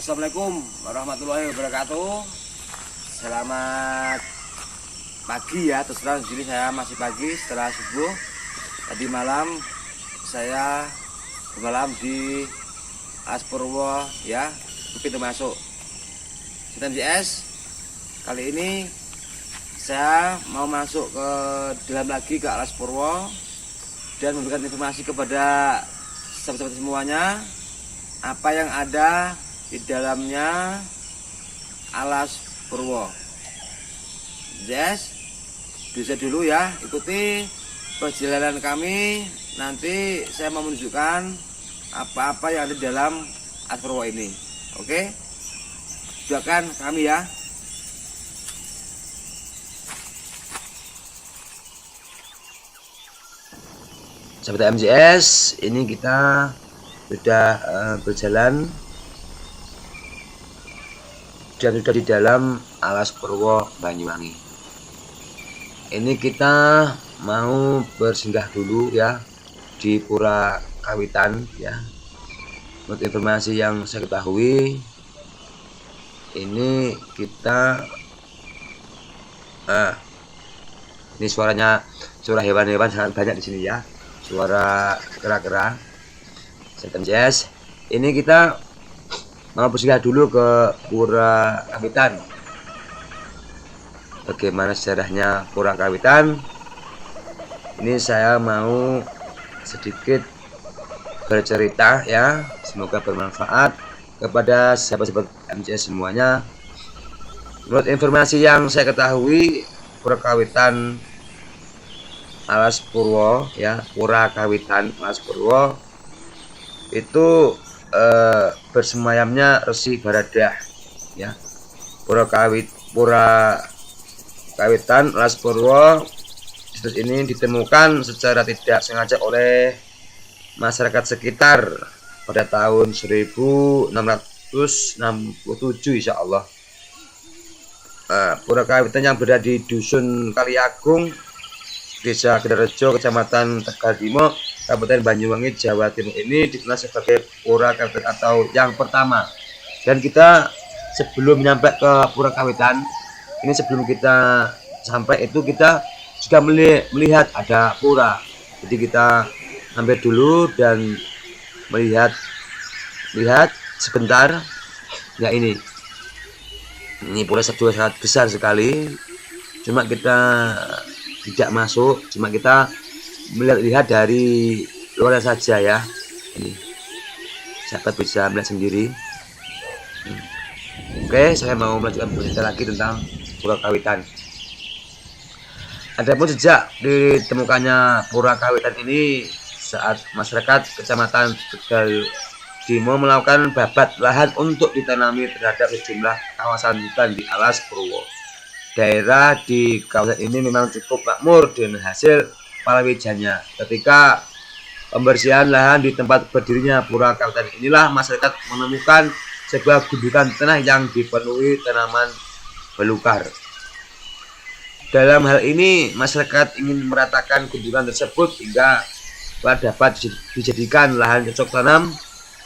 Assalamualaikum warahmatullahi wabarakatuh. Selamat pagi ya, terus terang di sini saya masih pagi setelah subuh. Tadi malam saya bermalam di Aspurwo ya, pintu masuk MCS. Kali ini saya mau masuk ke dalam lagi ke Alas Purwo dan memberikan informasi kepada sahabat-sahabat semuanya apa yang ada di dalamnya Alas Purwo. Yes, bisa dulu ya, ikuti perjalanan kami. Nanti saya mau menunjukkan apa-apa yang ada di dalam Alas Purwo ini. Oke, doakan kami ya. Sahabat MCS, ini kita sudah berjalan dan sudah di dalam Alas Purwo Banyuwangi. Ini kita mau bersinggah dulu ya di Pura Kawitan ya. Menurut informasi yang saya ketahui, ini kita ini suara hewan-hewan sangat banyak di sini ya. Suara kera-kera. Yes. Ini kita mau bersinggah dulu ke Pura Kawitan. Bagaimana sejarahnya Pura Kawitan? Ini saya mau sedikit bercerita ya. Semoga bermanfaat kepada sahabat-sahabat MCS semuanya. Menurut informasi yang saya ketahui, Pura Kawitan Alas Purwo ya, Pura Kawitan Alas Purwo itu bersemayamnya Resi Baradah ya. Pura Kawitan Alas Purwo ini ditemukan secara tidak sengaja oleh masyarakat sekitar pada tahun 1667 insya Allah. Pura Kawitan yang berada di Dusun Kaliagung, Desa Gedarejo, Kecamatan Tegalimo, Kabupaten Banyuwangi, Jawa Timur ini dikenal sebagai Pura Kawitan atau yang pertama. Dan kita sebelum nyampe ke Pura Kawitan, ini sebelum kita sampai itu kita sudah melihat ada pura. Jadi kita hampir dulu dan melihat sebentar. Ya ini pura sangat besar sekali. Cuma kita tidak masuk, cuma kita melihat dari luar saja ya. Ini sahabat bisa melihat sendiri. Oke, saya mau melanjutkan bercerita lagi tentang Pura Kawitan. Adapun sejak ditemukannya Pura Kawitan ini saat masyarakat Kecamatan Tegalimo melakukan babat lahan untuk ditanami terhadap sejumlah kawasan hutan di Alas Purwo. Daerah di kawasan ini memang cukup makmur dengan hasil palawijanya. Ketika pembersihan lahan di tempat berdirinya Pura Kawitan inilah masyarakat menemukan sebuah gundukan tanah yang dipenuhi tanaman belukar. Dalam hal ini masyarakat ingin meratakan gundukan tersebut hingga dapat dijadikan lahan cocok tanam.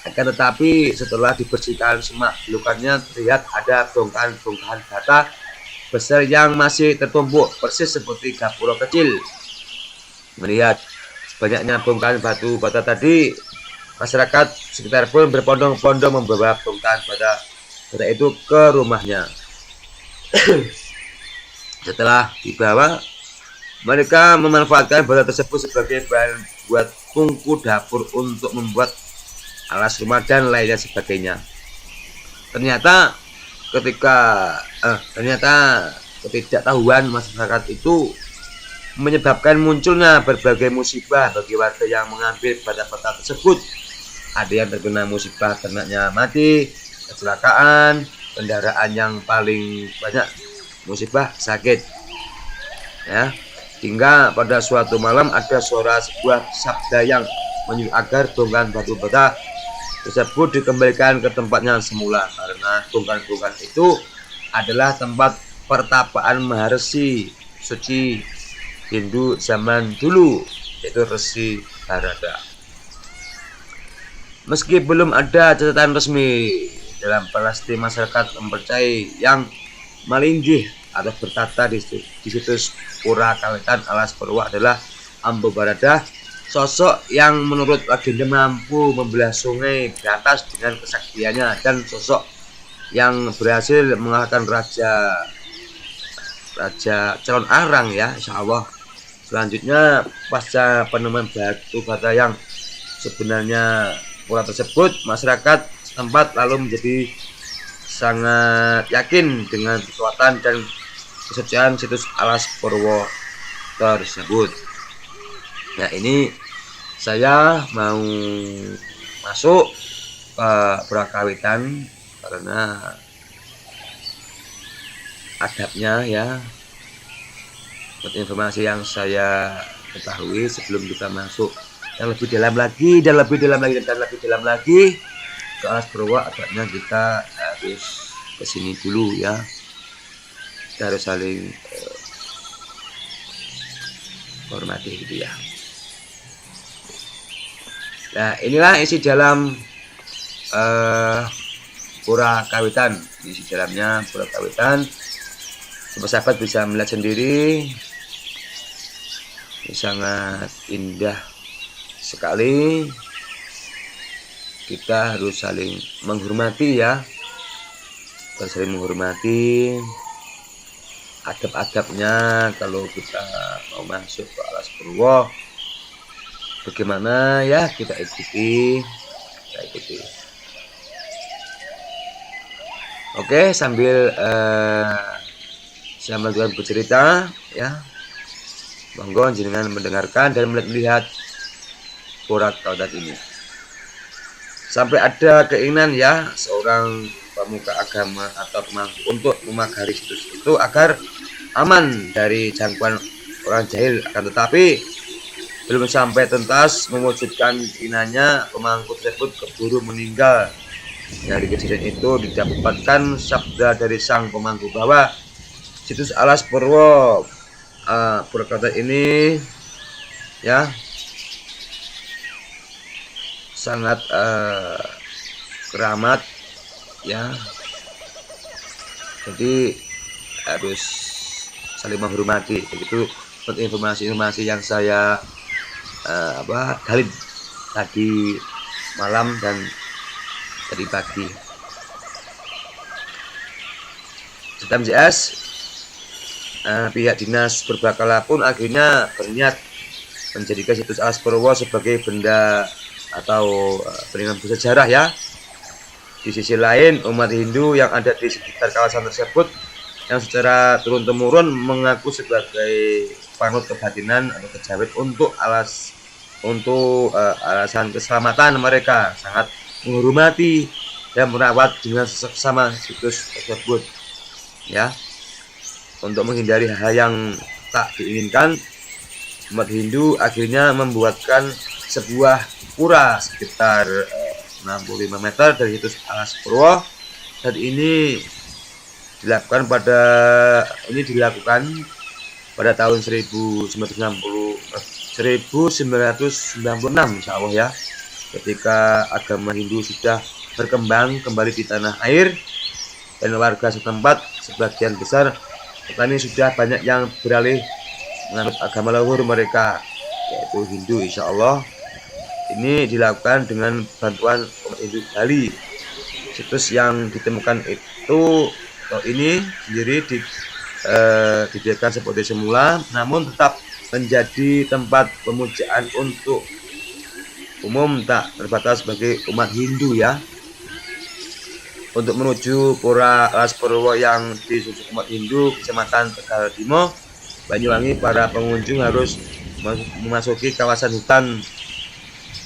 Akan tetapi setelah dibersihkan semak belukarnya terlihat ada bongkahan-bongkahan bata besar yang masih tertumpuk persis seperti gapura kecil. Melihat banyaknya bongkahan batu bata tadi, masyarakat sekitar pun berbondong-bondong membawa bongkahan bata itu ke rumahnya. Setelah dibawa, mereka memanfaatkan bata tersebut sebagai bahan buat tungku dapur untuk membuat alas rumah dan lainnya sebagainya. Ternyata ketidaktahuan masyarakat itu menyebabkan munculnya berbagai musibah bagi warga yang mengambil bata-bata tersebut. Ada yang terkena musibah ternaknya mati, kecelakaan, kendaraan yang paling banyak musibah sakit ya. Hingga pada suatu malam ada suara sebuah sabda yang menyuruh agar bongkahan batu bata tersebut dikembalikan ke tempatnya semula, karena bongkahan-bongkahan itu adalah tempat pertapaan Maharsi suci Hindu zaman dulu, yaitu Resi Bharata. Meski belum ada catatan resmi dalam pasti masyarakat mempercayai yang melinggih atau bertata di situs Pura Kawitan Alas Purwo adalah Ambo Baradah, sosok yang menurut legenda mampu membelah sungai Berantas dengan kesaktiannya, dan sosok yang berhasil mengalahkan Raja Calon Arang ya, insya Allah. Selanjutnya, pasca penemuan batu bata yang sebenarnya pura tersebut, masyarakat setempat lalu menjadi sangat yakin dengan kekuatan dan kesucian situs Alas Purwo tersebut. Nah, ini saya mau masuk ke Pura Kawitan karena adabnya ya, informasi yang saya ketahui sebelum kita masuk yang lebih dalam lagi dan lebih dalam lagi dan lebih dalam lagi ke Alas Purwo, agaknya kita harus kesini dulu ya. Kita harus saling hormati gitu ya. Nah, inilah isi dalam Pura Kawitan. Isi dalamnya Pura Kawitan, sahabat bisa melihat sendiri. Ini sangat indah sekali. Kita harus saling menghormati ya, harus saling menghormati adab-adabnya kalau kita mau masuk ke Alas Purwo. Bagaimana ya, kita ikuti. Oke, sambil saya melanjutkan bercerita ya, monggo jenengan mendengarkan dan melihat Pura Kawitan ini. Sampai ada keinginan ya seorang pemuka agama atau pemangku untuk memagari situs itu agar aman dari jangkauan orang jahil, akan tetapi belum sampai tuntas mewujudkan keinginannya, pemangku tersebut keburu meninggal. Dari kejadian itu didapatkan sabda dari sang pemangku bahwa situs Alas Purwo Pura Kawitan ini ya sangat keramat ya, jadi harus saling menghormati. Begitu informasi-informasi yang saya gali tadi malam dan tadi pagi. Setelah MJS, pihak dinas Purbakala pun akhirnya berniat menjadikan situs Alas Purwo sebagai benda atau peninggalan bersejarah ya. Di sisi lain, umat Hindu yang ada di sekitar kawasan tersebut yang secara turun-temurun mengaku sebagai panut kebatinan atau kejawen untuk alasan keselamatan, mereka sangat menghormati dan merawat dengan sesama situs tersebut ya. Untuk menghindari hal yang tak diinginkan, umat Hindu akhirnya membuatkan sebuah pura sekitar 65 meter dari situs Alas Purwo, dan ini dilakukan pada tahun 1996 insya Allah ya, ketika agama Hindu sudah berkembang kembali di tanah air dan warga setempat sebagian besar petani sudah banyak yang beralih menganut agama leluhur mereka yaitu Hindu. Insya Allah ini dilakukan dengan bantuan umat Hindu Bali. Situs yang ditemukan itu ini sendiri didirikan seperti semula, namun tetap menjadi tempat pemujaan untuk umum, tak terbatas bagi umat Hindu ya. Untuk menuju Pura Alas Purwo yang disusun umat Hindu Kecamatan Tegal Timo, Banyuwangi, para pengunjung harus memasuki kawasan hutan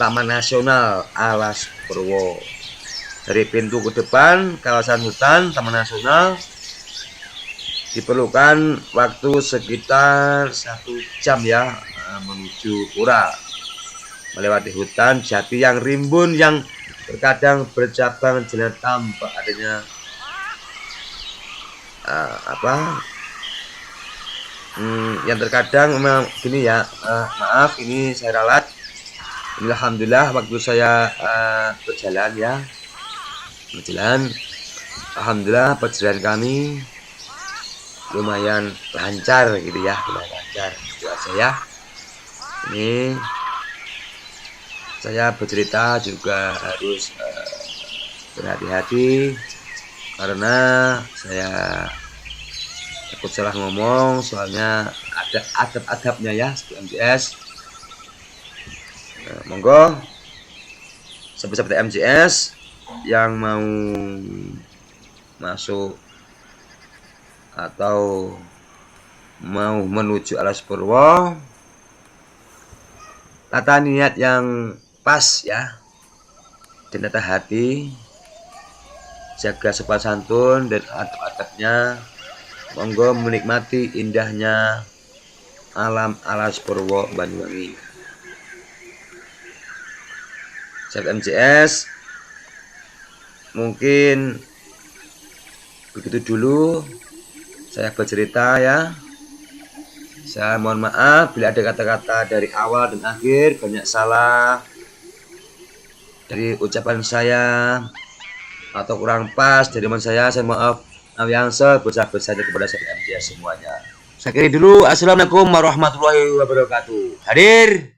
Taman Nasional Alas Purwo. Dari pintu ke depan kawasan hutan Taman Nasional diperlukan waktu sekitar 1 jam ya menuju pura, melewati hutan jati yang rimbun yang terkadang bercabang jalan tanpa adanya yang terkadang memang gini ya, maaf ini saya ralat. Alhamdulillah waktu saya berjalan ya, berjalan. Alhamdulillah perjalanan kami lumayan lancar gitu ya, lumayan lancar. Itu aja ya. Ini saya bercerita juga harus berhati-hati karena saya takut salah ngomong, soalnya ada adab-adabnya ya sebelum MJS. Monggo sahabat-sahabat MJS yang mau masuk atau mau menuju Alas Purwo, tata niat yang pas ya, dan tata hati, jaga sopan santun dan adab-adabnya. Monggo menikmati indahnya alam Alas Purwo Banyuwangi. Sahabat MJS, mungkin begitu dulu saya bercerita ya. Saya mohon maaf bila ada kata-kata dari awal dan akhir banyak salah dari ucapan saya atau kurang pas dari teman saya maaf yang sebesar-besarnya kepada sahabat MJS semuanya. Saya kira dulu. Assalamualaikum warahmatullahi wabarakatuh. Hadir.